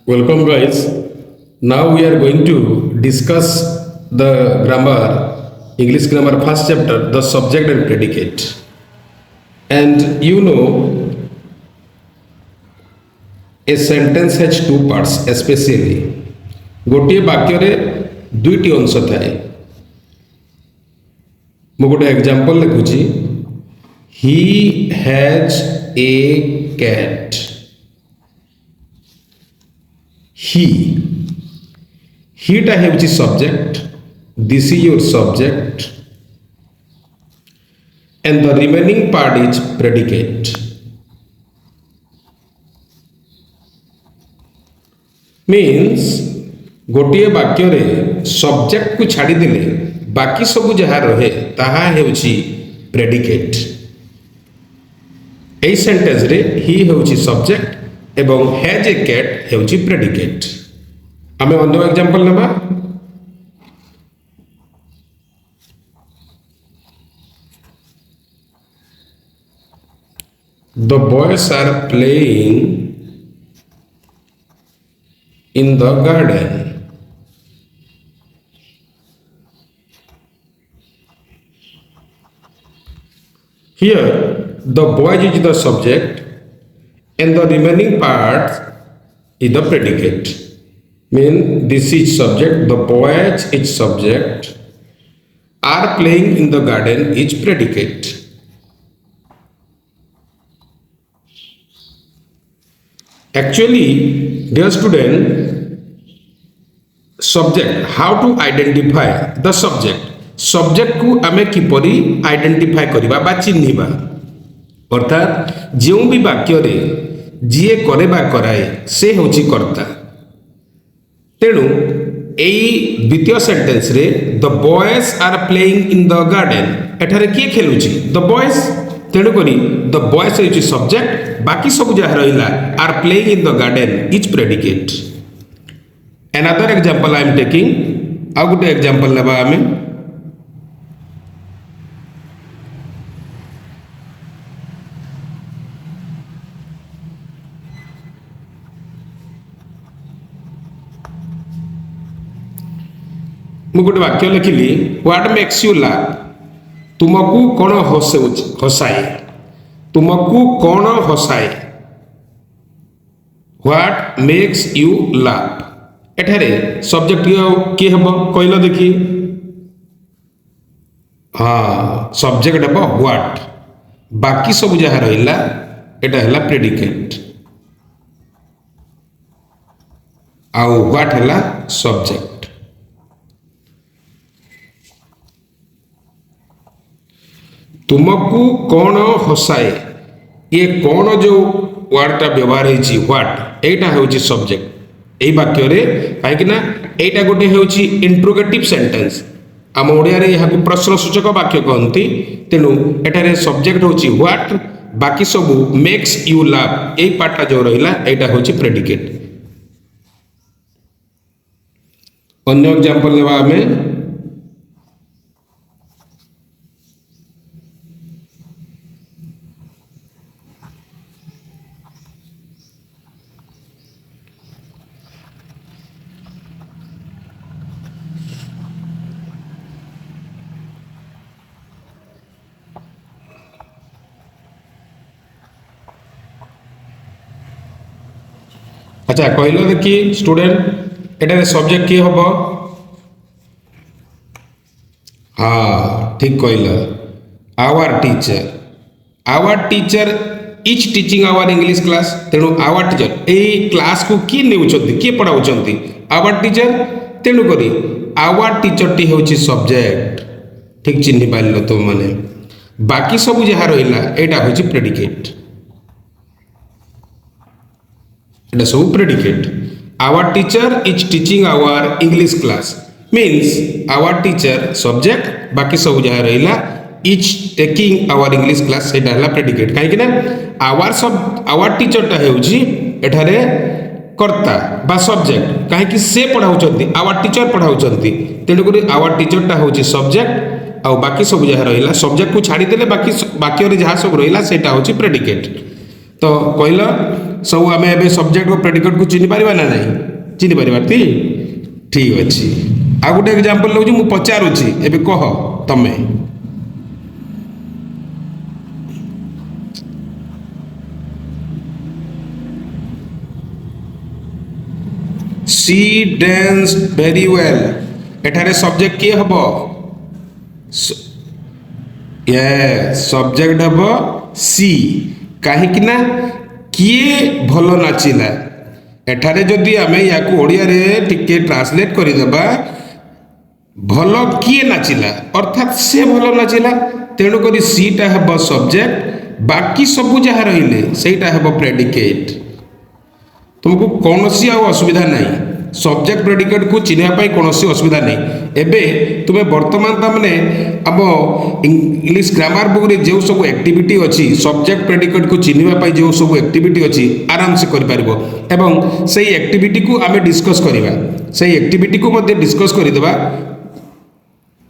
Welcome, guys. Now we are going to discuss the grammar, English grammar first chapter, the subject and predicate. And a sentence has two parts, especially. गोटे वाक्य दुईटी अंश थाए मु गोटे example लिखुची he has a cat हीटा है subject this is your subject and the remaining part is predicate means गोटे वाक्य सब्जेक्ट को छाड़देले बाकी सब जहाँ रहे ताहा हेउची प्रेडिकेट ए सेंटेंस रे ही हेउची सब्जेक्ट एवं हैज ए कैट हेउची प्रेडिकेट आमे अन्य एग्जांपल लेबा the boys are playing in the garden. Here the boys is the subject and the remaining part is the predicate. Mean this is subject, the boys is subject, are playing in the garden is predicate. Actually, dear student, subject, how to identify the subject को आमे किपरि identify करिबा बा चिन्हिबा अर्थात जो भी वाक्य रे जीए करेबा कराए से होची कर्ता तेणु एई द्वितीय सेंटेंस रे the boys are playing in the garden एठारे किए खेलुची द बॉयज तेणु करी द बॉयज इज सब्जेक्ट बाकी सब जहाँ रहिला are playing in the garden is predicate another example I am taking a गोटे एग्जांपल लेबा आमे मु गोटे वाक्य लिखिली व्हाट मेक्स यू लाफ तुमको कौन हसाए तुमको कौन हसाए व्हाट मेक्स यू लाफ एठारे सब्जेक्ट किए हम कहल देखी हाँ सब्जेक्ट हम व्हाट बाकी सब जहाँ रहा एटा है प्रेडिकेट आउ व्हाट है सब्जेक्ट तुमको कौन हसाए ये कौन जो वर्डटा व्यवहार होती व्हाट एटा होची सब्जेक्ट एई वाक्य रे काहेकि ना एटा गोटे होची इंट्रोगेटिव सेंटेंस आम ओडिया रे यहाँ को प्रश्नसूचक वाक्य कहती तेणु एटारे सब्जेक्ट होची व्हाट बाकी सब मेक्स यू लाफ एई पार्टटा जो रहिला एटा होची प्रेडिकेट अन्य एग्जांपल लेबा हमें अच्छा कहल देखी स्टूडेंट एटारे सब्जेक्ट किए हम हाँ ठीक कहल our teacher is teaching our English class तेणु आवर टीचर यही क्लास को किए नेउछंती किए पढ़ाउछंती आवर टीचर तेणु करी आवर टीचर टी होची सब्जेक्ट ठीक चिन्ह पाइल तुम माने बाकी सब जहाँ रहा एटा होची प्रेडिकेट एटा सब predicate our teacher is teaching our English class means our teacher subject बाकी सब जहाँ रहा is taking our English class सेटा है प्रेडिकेट कहीं आवर टीचरटा होची एठारे कर्ता बा सब्जेक्ट कहीं से पढ़ाऊँ आवर टीचर पढ़ाऊँ तेणुक आवर टीचरटा होची सब्जेक्ट आ बाकी सब जहाँ रहा सब्जेक्ट को छाड़देले बाकी वाक्य जहाँ सब रहा सेटा होची प्रेडिकेट तो कहल सब आम ए सब्जेक्ट और प्रेडिकेट को चिन्ह पार ना नहीं चिन्ह पार ती ठीक अच्छे आ गोटे एग्जांपल लउछि मु पचारुछि एबे कह तमे सी डांस वेरी वेल एठारे सब्जेक्ट किए हबो सब्जेक्ट हम सी कहीं किए भल नाचिला एठारे जदि आम या ओडिया रे टिके ट्रांसलेट करदेबा भल किए नाचिला अर्थात से भल नाचिला तेणुक सीटा हम सब्जेक्ट बाकी सबू जहाँ रहिले सेटा हम प्रेडिकेट तुमको कौन सी असुविधा नहीं सब्जेक्ट प्रेडिकेट को चिन्हवाई कौन असुविधा नहीं एबे तुम्हें वर्तमान तमने आम इंग्लिश ग्रामर बुक रे जो सब एक्टिविटी अच्छी सब्जेक्ट प्रेडिकेट को चिन्हवाई जो सब एक्टिविटी अच्छी आराम से करिपारिबो एवं सही एक्टिविटी को आमे डिस्कस करिबा सही एक्टिविटी को मध्ये डिस्कस करिदेबा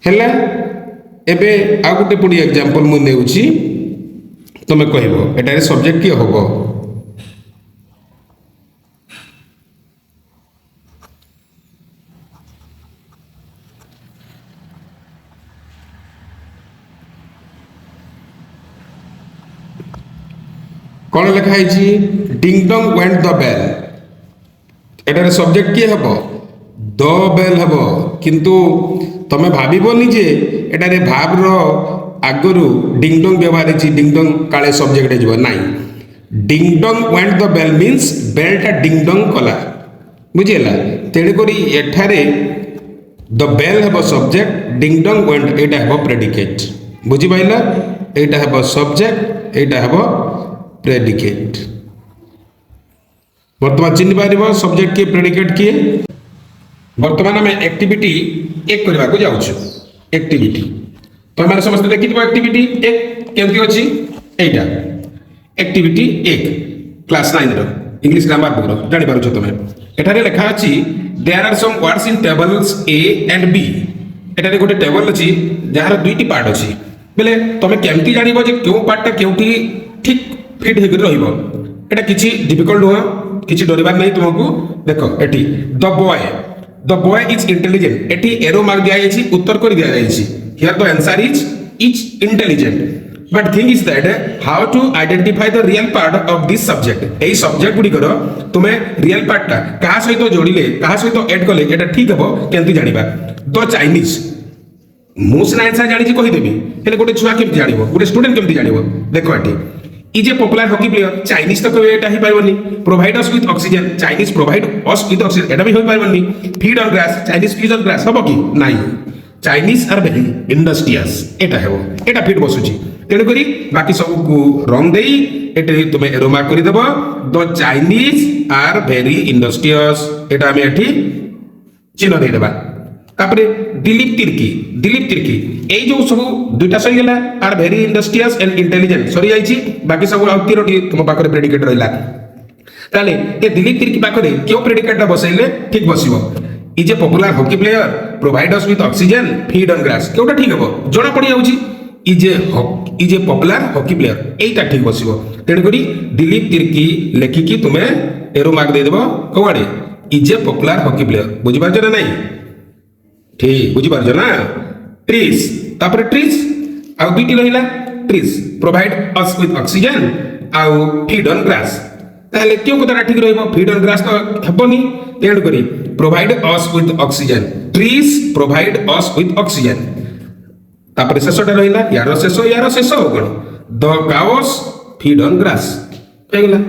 हैला एबे आ गुटे पुडी एग्जांपल मु नेउची तमे कहबो एटारे सब्जेक्ट के होबो कौन लिखाई डिंगडंग वेंट द बेल एटारे सब्जेक्ट किए हम द बेल हम किंतु तमें भावनी जे एटारे भाव आगु डिंगडंग व्यवहार डिंगडंग काले सब्जेक्ट हो ना डिंगडंग वेंट द बेल मीन्स बेलटा डिंगडंग कला बुझीगला तेणुक एठारे द बेल हम सब्जेक्ट डिंगडंग वेंट एटा हम प्रेडिकेट बुझीपाइल एटा हम सब्जेक्ट एटा हम प्रेडिकेट वर्तमान चिन्ह पार सब्जेक्ट किए प्रेडिकेट किए वर्तमान आम एक्टिविटी एक करने को जाऊँ एक्टिविटी तुम मैंने समस्त देखी एक्टिविटी एक केमती अच्छी एटा एक्टिविटी एक क्लास 9 रो इंग्लिश ग्रामर बुक रो जानि पारुछ तुम एठारे लिखा अछि there are some words in tables A and B एठारे गोटे टेबल अछि जहार दुईटी पार्ट अछि बेले तुम केमती जानिबो जे क्यों पार्टटा केउटी ठीक फिट होकर रहिबो एटा किछि डिफिकल्ट हुआ किछि डरिबार नहीं तुमको देखो एठी द बॉय इज इंटेलिजेंट एठी एरो मार्क दिया जायछि उत्तर कर दिया जायछि here the answer is intelligent but thing is that how to identify the real part of this subject एई सब्जेक्ट गुडी करो तुमे रियल पार्ट ता कहा सहित जोड़िले कहा सहित ऐड कले एटा ठीक हबो केंति जानिबा द चाइनीज मु सिना आंसर जानि कहि देबी हेले गोटे छुआ केमति जानिबो गोटे स्टूडेंट केमति जानिबो देखो एठी is a popular hockey player Chinese तो एटा ही पाइबनी provide us with oxygen Chinese provide us with oxygen एटा भी होई पाइबनी feed on grass Chinese feed on grass हबो कि नाही चाइनीज आर वेरी इंडस्ट्रियस एटा हेबो एटा फिट बसुची तेणु करी बाकी सब को रंग देई एटे तुमे एरो मार्क करि देबो the Chinese are very industrious एटा हम एठी चिन्ह दे देबा तापरे दिलीप तिर्की एई जो सब दुईटा सही गेला are very industrious and intelligent सरी जाईची बाकी सब आउ तीनोटी तुम पाखरे प्रेडिकेट रहला ताले ए दिलीप तिर्की पाखरे क्यों प्रेडिकेट बसैले ठीक बसिबो is a popular hockey player provide us with oxygen feed on grass केउटा ठीक हबो जोड़ा पड़ी जाउची is a popular hockey player एटा ठीक बसिबो तेण करी दिलीप तिर्की लेखिकी तुमे एरो मार्क दे देबो कोवाडे is a popular hockey player बुझि पारछ ना नहीं ठीक बुझी पारछ ना ट्रीज तापर ट्रीज आउ दुईटी रहिला trees provide us with oxygen आउ फीड ऑन ग्रास ताले क्यों कतरा ठीक रहइबो फीड ऑन ग्रास तो हेबोनी तेण करी provide us with oxygen trees provide us with oxygen तापर शेषटा रहिला यार शेष हो कोन the cows feed on grass हेगला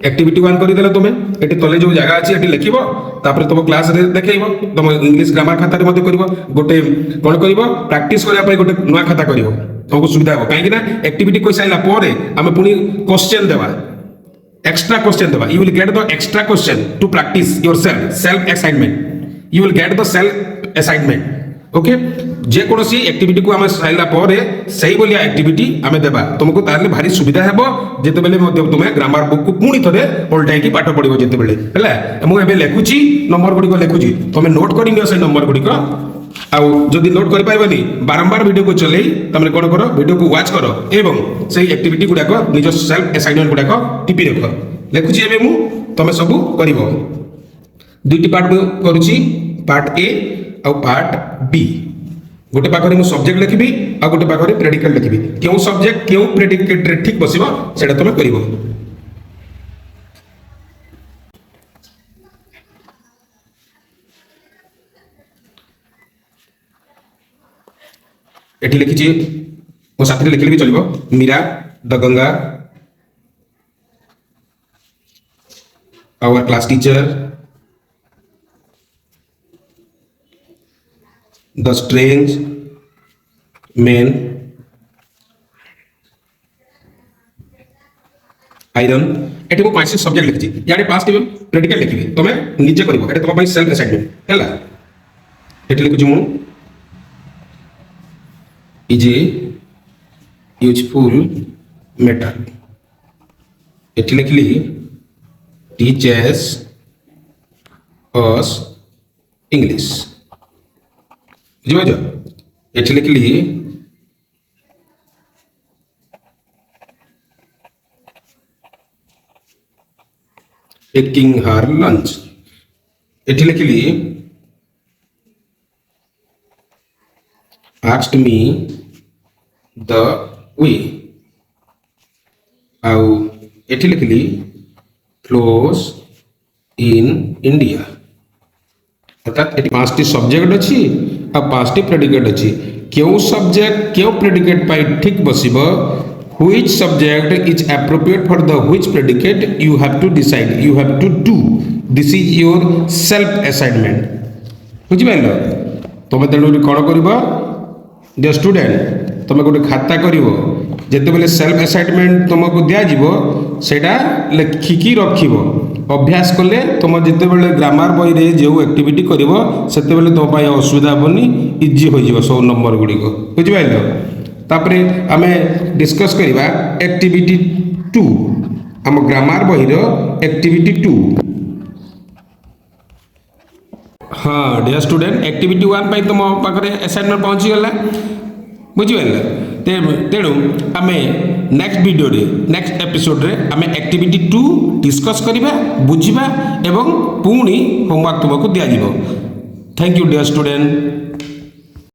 एक्टिविटी 1 करि देला तुमे एटी तले जो जगह अछि एटी लिखिबो तापर तुम क्लास रे देखैबो तुम इंग्लिश ग्रामर खाता रे मध्ये करिवो गोटे कोन करिवो प्रैक्टिस करिया पय गोटे नुवा खाता करिवो तुमको सुविधा हो काहे कि ना एक्टिविटी कोइ साइला परे हमें पुनी क्वेश्चन देबा एक्स्ट्रा क्वेश्चन देबा you will get the extra question to practise yourself self assignment you will get the self assignment okay जे कोनोसी एक्टिविटी को हम साइला परे सही बोलिया एक्टिविटी हमें देबा तुमको तारले भारी सुविधा हेबो जेते बेले मध्ये तुमे ग्रामर बुक को पुनी थरे पलटाई की पाठ पढिबो जेते बेले हला मु एबे लेखुची नंबर गुडी को लेखुची तुमे नोट करि नियो से नंबर गुडी को आउ जदि नोट करि पाइबनी बारंबार वीडियो को चलेई तमने कोन करो वीडियो को वॉच करो एवं सही एक्टिविटी गुडा को निज सेल्फ असाइनमेंट गुडा को टिपि रखो लिखुची एबे मु तमे सब करिवो दुईटी पार्ट करूची पार्ट ए और पार्ट बी गोटे पाखरे मु सब्जेक्ट लिखिबी आ गोटे पाखरे प्रेडिकेट लिखिबी क्यों सब्जेक्ट क्यों प्रेडिकेट रे ठीक बसिबो सेटा तमे करिवो एठी लिखिची मो साथी लिखिले भी चलिबो Meera the Ganga our class teacher the strange man iron एठी मो पांच सब्जेक्ट लिखिची याडे पास्ट प्रेडिकेट लिखिबी तमे निजे करिवो एटा तम पई सेल्फ असाइनमेंट हैला एठी लिखुची मु is a useful matter एठी लिखली teaches us English बुझिबो एठी लिखली taking her lunch एठी लिखली asked me the way आउ एठी लिखली flows in India अर्थात एटी पांचटी सब्जेक्ट अच्छी आ पांचटी प्रेडिकेट अच्छी क्यों सब्जेक्ट क्यों प्रेडिकेट पाई ठीक बसिबो which subject is appropriate for the which predicate you have to decide you have to do this is your self assignment बुझि पाइलो तमे तेणु कोन करबो डियर स्टूडेंट तुम गोटे खाता कर जिते सेल्फ असाइनमेंट तुमको दिज्व सेटा लिखिकी रख अभ्यास कले तुम जिते ग्रामर बही रे जो एक्टिविटी कर तुम असुविधा हेनी इजी हो सब नंबर गुड़िक बुझिपार तापर आम डिस्कस करवा एक्टिविटी 2 आम ग्रामर बही एक्टिविटी 2 हाँ डियर स्टूडेंट एक्टिविटी 1 तुम पाखे असाइनमेंट पहुँचीगला बुझिपारे तेणु आम नेक्स्ट वीडियो रे नेक्स्ट एपिसोड रे आम एक्टिविटी 2 डिस्कस करवा बुझा एवं पुणी होमवर्क तुमको दिज्व थैंक यू डियर स्टूडेंट।